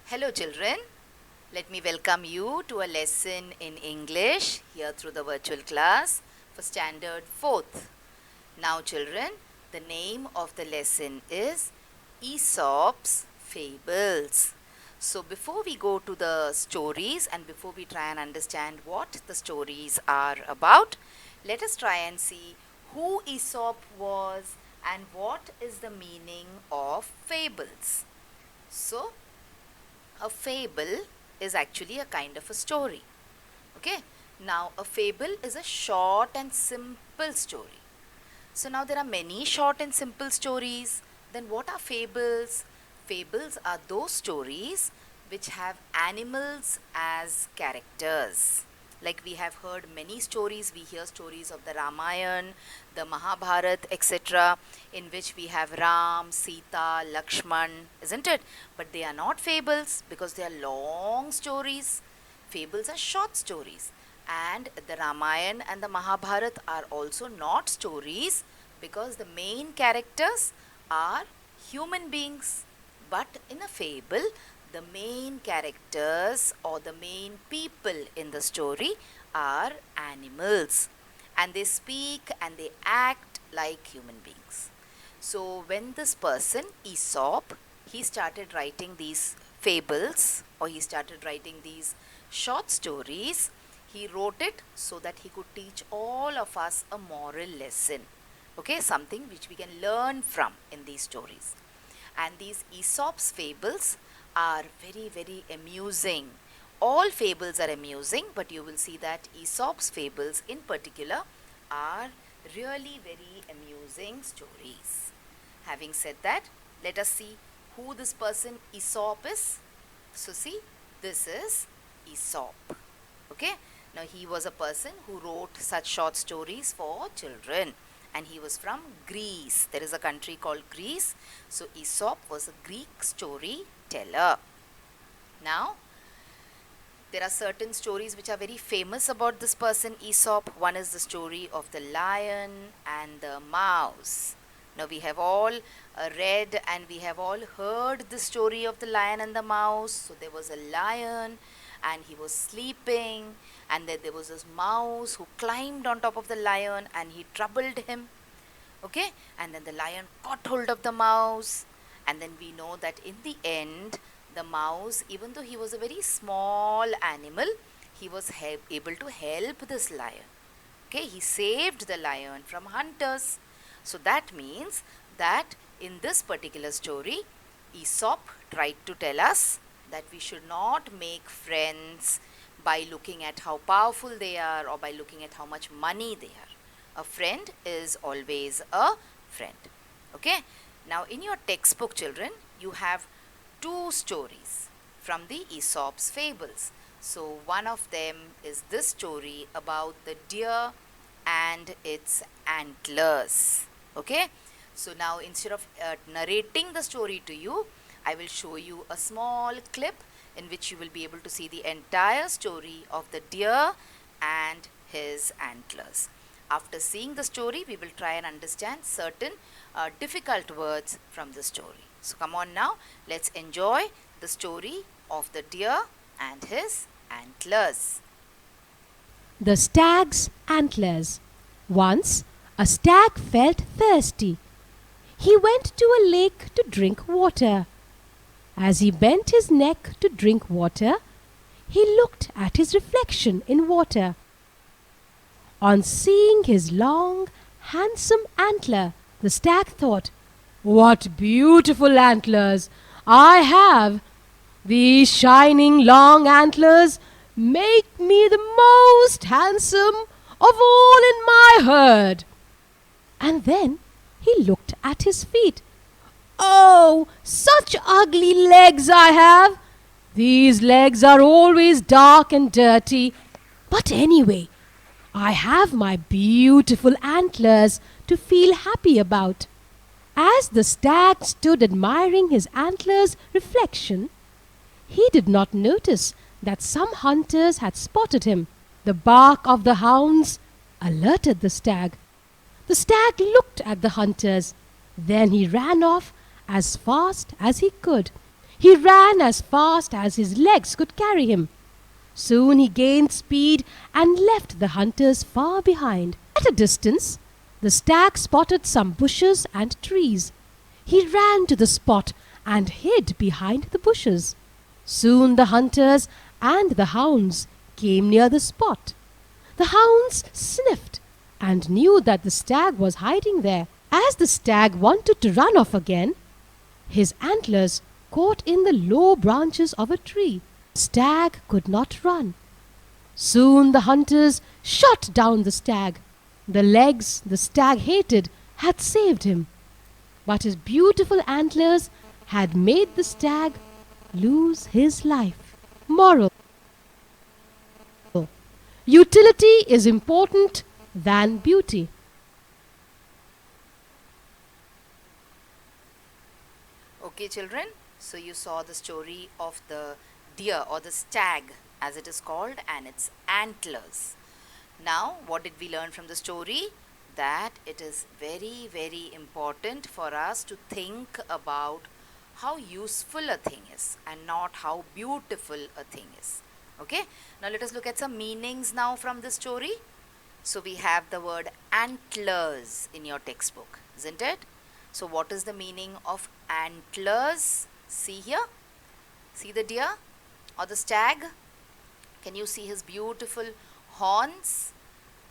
Hello children, let me welcome you to a lesson in English here through the virtual class for standard 4th. Now children, the name of the lesson is Aesop's Fables. So before we go to the stories and before we try and understand what the stories are about, let us try and see who Aesop was and what is the meaning of fables. So a fable is actually a kind of a story. Okay, now a fable is a short and simple story. So now there are many short and simple stories. Then what are fables? Fables are those stories which have animals as characters. Like we have heard many stories, we hear stories of the Ramayana, the Mahabharata, etc., in which we have Ram, Sita, Lakshman, isn't it? But they are not fables because they are long stories. Fables are short stories. And the Ramayana and the Mahabharata are also not stories because the main characters are human beings. But in a fable, the main characters or the main people in the story are animals, and they speak and they act like human beings. So when this person, Aesop, he started writing these fables or he started writing these short stories, he wrote it so that he could teach all of us a moral lesson. Okay, something which we can learn from in these stories. And these Aesop's fables are very, very amusing. All fables are amusing, but you will see that Aesop's fables in particular are really very amusing stories. Having said that, let us see who this person Aesop is. So see, this is Aesop. Okay, now he was a person who wrote such short stories for children, and he was from Greece. There is a country called Greece. So Aesop was a Greek storyteller. Now, there are certain stories which are very famous about this person Aesop. One is the story of the lion and the mouse. Now we have all read and we have all heard the story of the lion and the mouse. So there was a lion and he was sleeping, and then there was this mouse who climbed on top of the lion and he troubled him. Okay, and then the lion caught hold of the mouse, and then we know that in the end the mouse, even though he was a very small animal, he was able to help this lion. Okay, he saved the lion from hunters. So that means that in this particular story, Aesop tried to tell us that we should not make friends by looking at how powerful they are or by looking at how much money they are. A friend is always a friend. Okay, now in your textbook, children, you have two stories from the Aesop's fables. So one of them is this story about the deer and its antlers. Okay, so now instead of narrating the story to you, I will show you a small clip in which you will be able to see the entire story of the deer and his antlers. After seeing the story, we will try and understand certain difficult words from the story. So come on now, let's enjoy the story of the deer and his antlers. The stag's antlers. Once a stag felt thirsty. He went to a lake to drink water. As he bent his neck to drink water, he looked at his reflection in water. On seeing his long, handsome antler, the stag thought, "What beautiful antlers I have! These shining long antlers make me the most handsome of all in my herd." And then he looked at his feet. "Oh, such ugly legs I have! These legs are always dark and dirty. But anyway, I have my beautiful antlers to feel happy about." As the stag stood admiring his antlers' reflection, he did not notice that some hunters had spotted him. The bark of the hounds alerted the stag. The stag looked at the hunters. Then he ran off as fast as he could. He ran as fast as his legs could carry him. Soon he gained speed and left the hunters far behind. At a distance, the stag spotted some bushes and trees. He ran to the spot and hid behind the bushes. Soon the hunters and the hounds came near the spot. The hounds sniffed and knew that the stag was hiding there. As the stag wanted to run off again, his antlers caught in the low branches of a tree. The stag could not run. Soon the hunters shot down the stag. The legs the stag hated had saved him, but his beautiful antlers had made the stag lose his life. Moral: utility is important than beauty. Okay, children, so you saw the story of the deer or the stag as it is called and its antlers. Now, what did we learn from the story? That it is very, very important for us to think about how useful a thing is and not how beautiful a thing is. Okay, now let us look at some meanings now from this story. So, we have the word antlers in your textbook, isn't it? So, what is the meaning of antlers? See here, see the deer or the stag. Can you see his beautiful horns?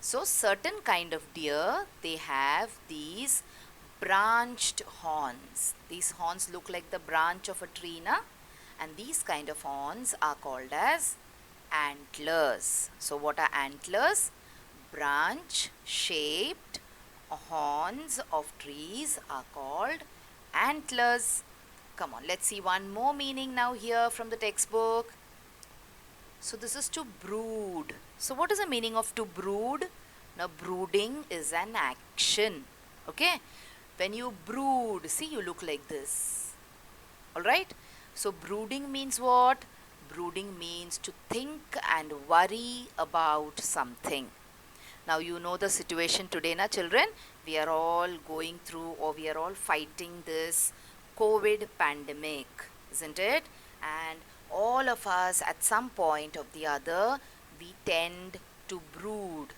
So, certain kind of deer, they have these branched horns. These horns look like the branch of a tree, na? And these kind of horns are called as antlers. So, what are antlers? Branch shaped horns of trees are called antlers. Come on, let's see one more meaning now here from the textbook. So this is to brood. So what is the meaning of to brood? Now brooding is an action. Okay. When you brood, see, you look like this. Alright. So brooding means what? Brooding means to think and worry about something. Now you know the situation today, na children. We are all going through, or we are all fighting this COVID pandemic, isn't it? And all of us at some point of the other, we tend to brood.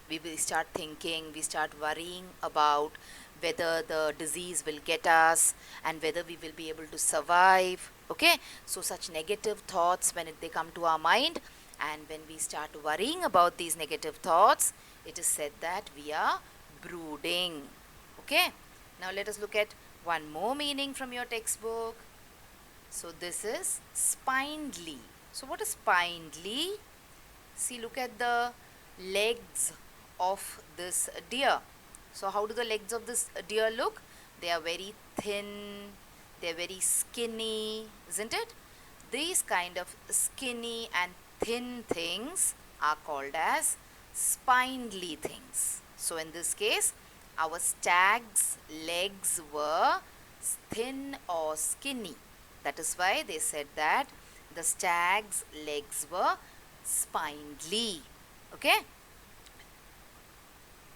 We will start thinking, we start worrying about whether the disease will get us and whether we will be able to survive. Okay, so such negative thoughts when they come to our mind, and when we start worrying about these negative thoughts, it is said that we are brooding. Okay, now let us look at one more meaning from your textbook. So this is spindly. So what is spindly? See, look at the legs of this deer. So how do the legs of this deer look? They are very thin, they are very skinny, isn't it? These kind of skinny and thin things are called as spindly things. So in this case, our stag's legs were thin or skinny. That is why they said that the stag's legs were spindly. Okay?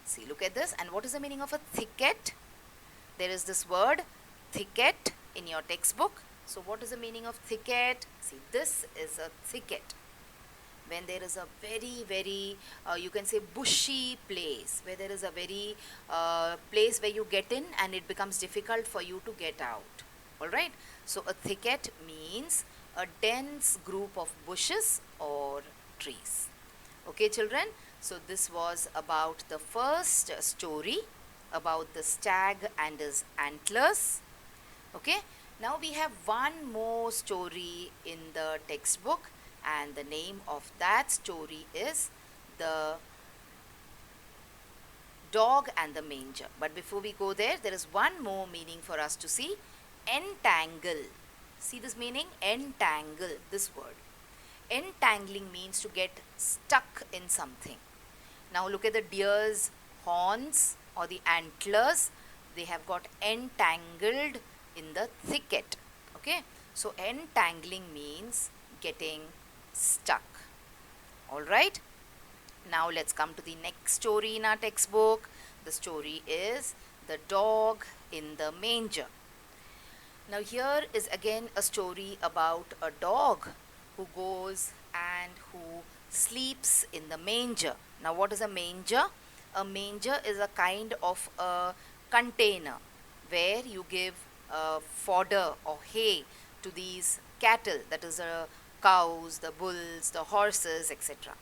See, look at this. And what is the meaning of a thicket? There is this word thicket in your textbook. So what is the meaning of thicket? See, this is a thicket. When there is a very, you can say bushy place, where there is a very place where you get in and it becomes difficult for you to get out. Alright, so a thicket means a dense group of bushes or trees. Okay, children, so this was about the first story about the stag and his antlers. Okay, now we have one more story in the textbook, and the name of that story is The Dog and the Manger. But before we go there, there is one more meaning for us to see. Entangle. See this meaning? Entangle, this word. Entangling means to get stuck in something. Now look at the deer's horns or the antlers. They have got entangled in the thicket. Okay, so entangling means getting stuck. Alright, now let's come to the next story in our textbook. The story is The Dog in the Manger. Now here is again a story about a dog who goes and who sleeps in the manger. Now what is a manger? A manger is a kind of a container where you give fodder or hay to these cattle, that is the cows, the bulls, the horses, etc.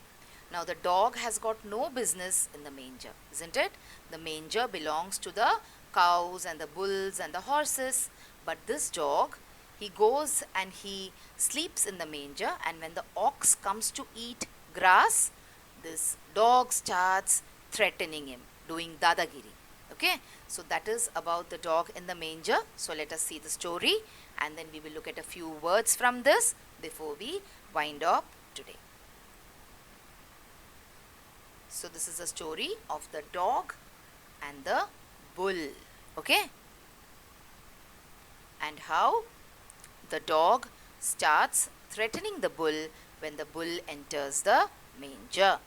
Now the dog has got no business in the manger, isn't it? The manger belongs to the cows and the bulls and the horses. But this dog, he goes and he sleeps in the manger, and when the ox comes to eat grass, this dog starts threatening him, doing dadagiri. Okay, so that is about the dog in the manger. So let us see the story, and then we will look at a few words from this before we wind up today. So this is a story of the dog and the bull. Okay, and how the dog starts threatening the bull when the bull enters the manger.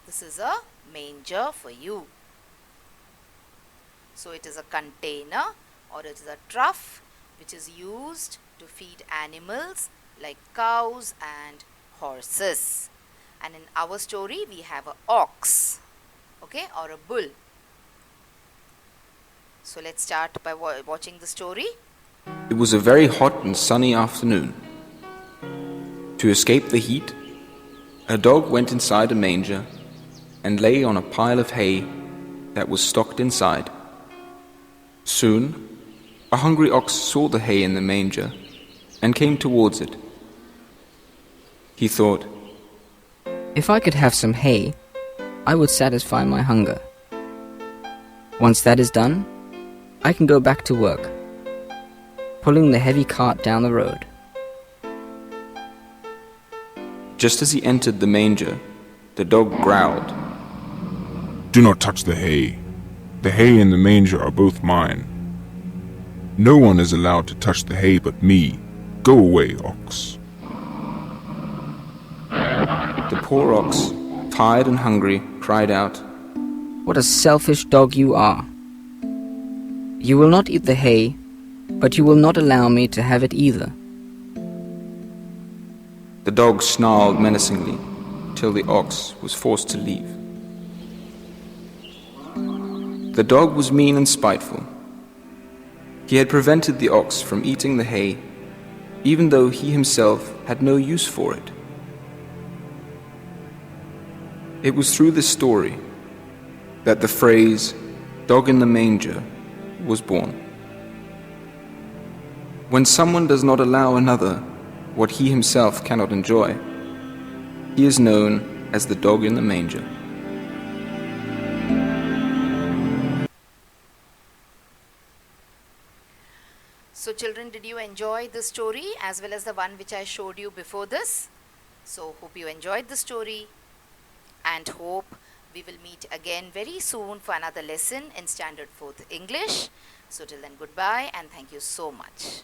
This is a manger for you. So it is a container, or it is a trough which is used to feed animals like cows and horses. And in our story we have an ox, okay, or a bull. So let's start by watching the story. It was a very hot and sunny afternoon. To escape the heat, a dog went inside a manger and lay on a pile of hay that was stocked inside. Soon, a hungry ox saw the hay in the manger and came towards it. He thought, "If I could have some hay, I would satisfy my hunger. Once that is done, I can go back to work, pulling the heavy cart down the road." Just as he entered the manger, the dog growled. Do not touch the hay. The hay and the manger are both mine. No one is allowed to touch the hay but me. Go away, ox. The poor ox, tired and hungry, cried out, "What a selfish dog you are! You will not eat the hay, but you will not allow me to have it either." The dog snarled menacingly till the ox was forced to leave. The dog was mean and spiteful. He had prevented the ox from eating the hay, even though he himself had no use for it. It was through this story that the phrase, "dog in the manger," was born. When someone does not allow another what he himself cannot enjoy, he is known as the dog in the manger. So children, did you enjoy the story as well as the one which I showed you before this? So hope you enjoyed the story, and hope we will meet again very soon for another lesson in Standard 4th English. So till then, goodbye and thank you so much.